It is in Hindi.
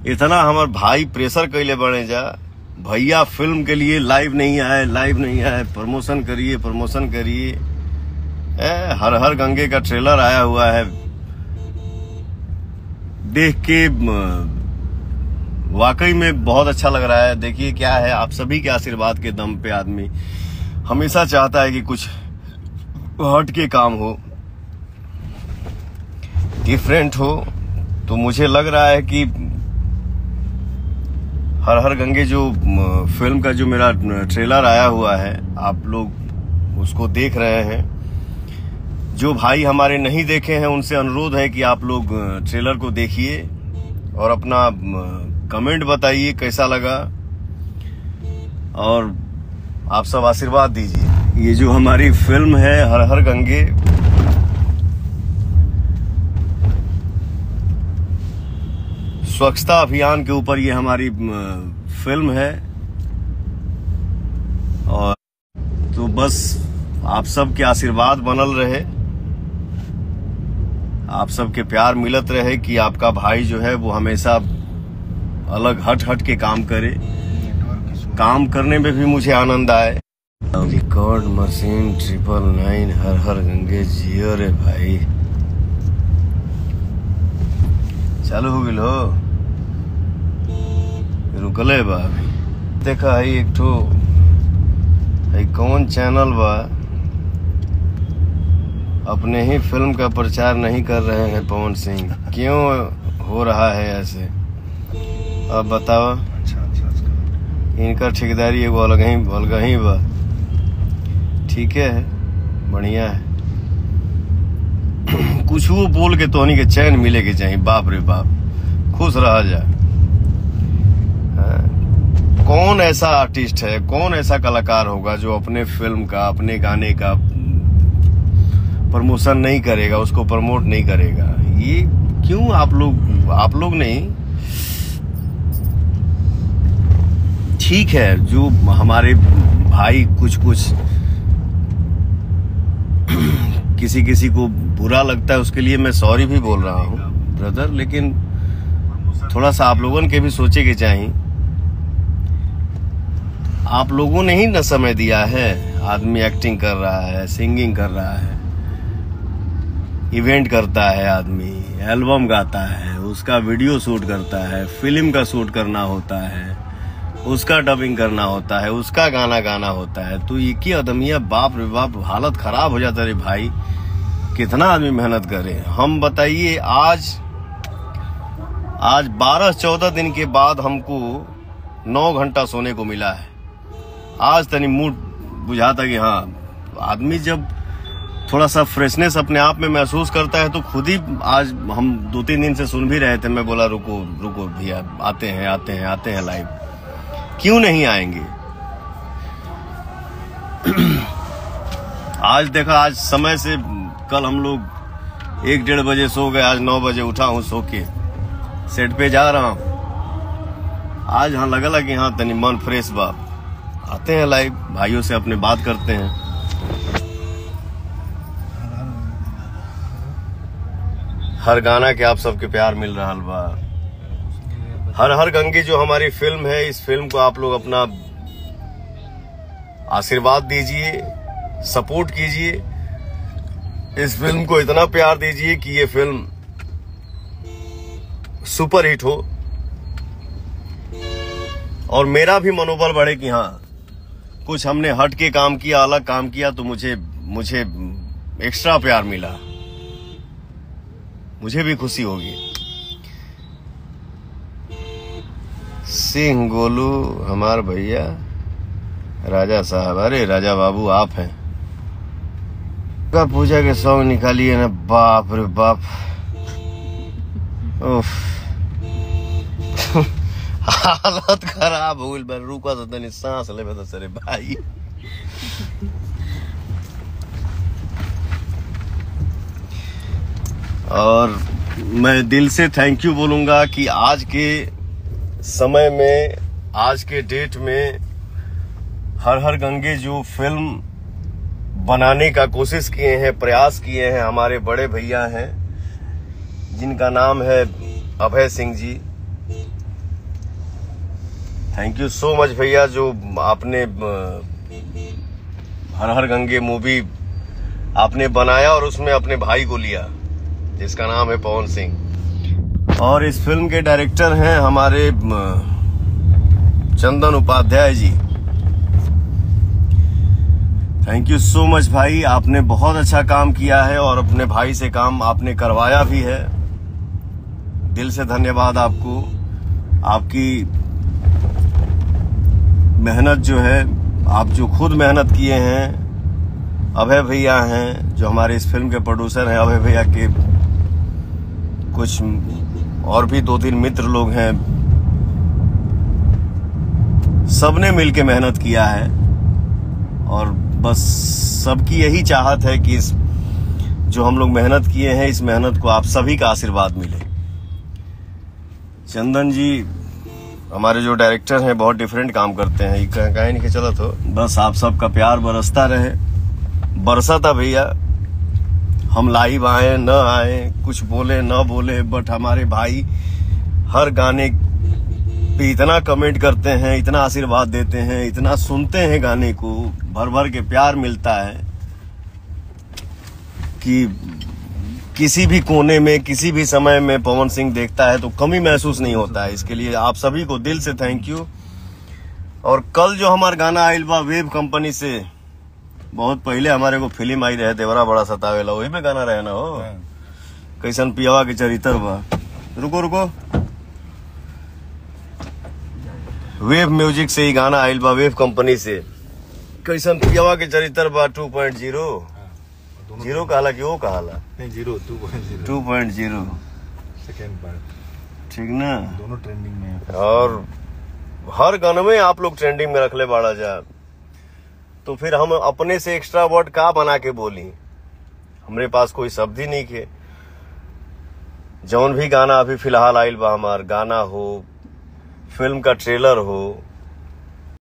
इतना हमार भाई प्रेशर कैले बने जा, भैया फिल्म के लिए लाइव नहीं आए, प्रमोशन करिए। हर हर गंगे का ट्रेलर आया हुआ है, देख के वाकई में बहुत अच्छा लग रहा है। देखिए क्या है, आप सभी के आशीर्वाद के दम पे आदमी हमेशा चाहता है कि कुछ हट के काम हो, डिफरेंट हो। तो मुझे लग रहा है कि हर हर गंगे जो फिल्म का जो मेरा ट्रेलर आया हुआ है, आप लोग उसको देख रहे हैं। जो भाई हमारे नहीं देखे हैं उनसे अनुरोध है कि आप लोग ट्रेलर को देखिए और अपना कमेंट बताइए कैसा लगा, और आप सब आशीर्वाद दीजिए। ये जो हमारी फिल्म है हर हर गंगे, स्वच्छता अभियान के ऊपर ये हमारी फिल्म है। और तो बस आप सबके आशीर्वाद बनल रहे, आप सबके प्यार मिलत रहे कि आपका भाई जो है वो हमेशा अलग हट के काम करे, काम करने में भी मुझे आनंद आए। रिकॉर्ड मशीन 999 हर हर गंगे जियो रे भाई, चालू हो गई हो, रुकले बा अभी। देखा है एक ठो कौन चैनल बा, अपने ही फिल्म का प्रचार नहीं कर रहे हैं पवन सिंह, क्यों हो रहा है ऐसे? अब बताओ। इनका ठेकेदारी एगो अलग ही बा, ठीक है, बढ़िया है। कुछ वो बोल के तोहनी के चैन मिले के चाहिए, बाप रे बाप, खुश रहा जा। कौन ऐसा आर्टिस्ट है, कौन ऐसा कलाकार होगा जो अपने फिल्म का, अपने गाने का प्रमोशन नहीं करेगा, उसको प्रमोट नहीं करेगा? ये क्यों आप लोग नहीं, ठीक है, जो हमारे भाई कुछ किसी को बुरा लगता है उसके लिए मैं सॉरी भी बोल रहा हूँ ब्रदर, लेकिन थोड़ा सा आप लोगों के भी सोचे के चाहिए। आप लोगों ने ही न समय दिया है, आदमी एक्टिंग कर रहा है, सिंगिंग कर रहा है, इवेंट करता है, आदमी एल्बम गाता है, उसका वीडियो शूट करता है, फिल्म का शूट करना होता है, उसका डबिंग करना होता है, उसका गाना होता है। तो ये आदमिया, बाप रे बाप, हालत खराब हो जाता है रे भाई। कितना आदमी मेहनत करे, हम बताइए। आज 12-14 दिन के बाद हमको 9 घंटा सोने को मिला है। आज तनी मूड बुझाता कि हाँ, आदमी जब थोड़ा सा फ्रेशनेस अपने आप में महसूस करता है तो खुद ही। आज हम 2-3 दिन से सुन भी रहे थे, मैं बोला रुको भैया, आते हैं लाइव, क्यों नहीं आएंगे? आज देखा, आज समय से कल हम लोग 1-1:30 बजे सो गए, आज 9 बजे उठा हूँ सो के, सेट पे जा रहा हूँ। आज हाँ लगा कि हाँ तनी मन फ्रेश बा, आते हैं लाइव, भाइयों से अपने बात करते हैं। हर गाना के आप सबके प्यार मिल रहा बा। हर हर गंगे जो हमारी फिल्म है, इस फिल्म को आप लोग अपना आशीर्वाद दीजिए, सपोर्ट कीजिए, इस फिल्म को इतना प्यार दीजिए कि ये फिल्म सुपर हिट हो और मेरा भी मनोबल बढ़े कि हाँ कुछ हमने हट के काम किया, अलग काम किया, तो मुझे एक्स्ट्रा प्यार मिला, मुझे भी खुशी होगी। सिंह गोलू हमार भैया, राजा साहब, अरे राजा बाबू आप हैं। पूजा के सॉन्ग निकालिए ना, बाप रे बाप, हालत खराब हो गई। रुका तो तनी सांस ले तो सरे भाई। और मैं दिल से थैंक यू बोलूंगा कि आज के समय में, आज के डेट में हर हर गंगे जो फिल्म बनाने का कोशिश किए हैं, प्रयास किए हैं, हमारे बड़े भैया हैं, जिनका नाम है Abhay Singh ji. Thank you so much भैया, जो आपने हर हर गंगे मूवी आपने बनाया और उसमें अपने भाई को लिया, जिसका नाम है पवन सिंह। और इस फिल्म के डायरेक्टर हैं हमारे चंदन Upadhyay ji. Thank you so much भाई, आपने बहुत अच्छा काम किया है और अपने भाई से काम आपने करवाया भी है। दिल से धन्यवाद आपको। आपकी मेहनत जो है, आप जो खुद मेहनत किए हैं। अभय भैया हैं जो हमारे इस फिल्म के प्रोड्यूसर हैं, अभय भैया के कुछ और भी 2-3 मित्र लोग हैं, सबने मिलके मेहनत किया है। और बस सबकी यही चाहत है कि इस जो हम लोग मेहनत किए हैं, इस मेहनत को आप सभी का आशीर्वाद मिले। चंदन जी हमारे जो डायरेक्टर हैं बहुत डिफरेंट काम करते हैं, ये कहीं नहीं चला तो बस आप सबका प्यार बरसता रहे। बरसा था भैया, हम लाइव आए न आए, कुछ बोले न बोले, बट हमारे भाई हर गाने पे इतना कमेंट करते हैं, इतना आशीर्वाद देते हैं, इतना सुनते हैं गाने को, भर भर के प्यार मिलता है कि किसी भी कोने में किसी भी समय में पवन सिंह देखता है तो कमी महसूस नहीं होता है। इसके लिए आप सभी को दिल से थैंक यू। और कल जो हमारा गाना आइल बा वेब कंपनी से, बहुत पहले हमारे को फिल्म आई रहे देवरा बड़ा सतावेला, वही में गाना रहे ना हो, कैसन पियावा के चरित्र बा। रुको रुको, वेब म्यूजिक से ही गाना आइल बा, वेब कंपनी से, कैसन पियावा के चरित्र बा 2.0 जीरो कहला कि वो कहला नहीं 2.0 सेकेंड पार्ट, ठीक ना। दोनों ट्रेंडिंग में है। और हर गाने में आप लोग ट्रेंडिंग में रख ले बाड़ा जा, तो फिर हम अपने से एक्स्ट्रा वर्ड का बना के बोली, हमरे पास कोई शब्द ही नहीं के। जौन भी गाना अभी फिलहाल आइल बा, हमार गाना हो, फिल्म का ट्रेलर हो,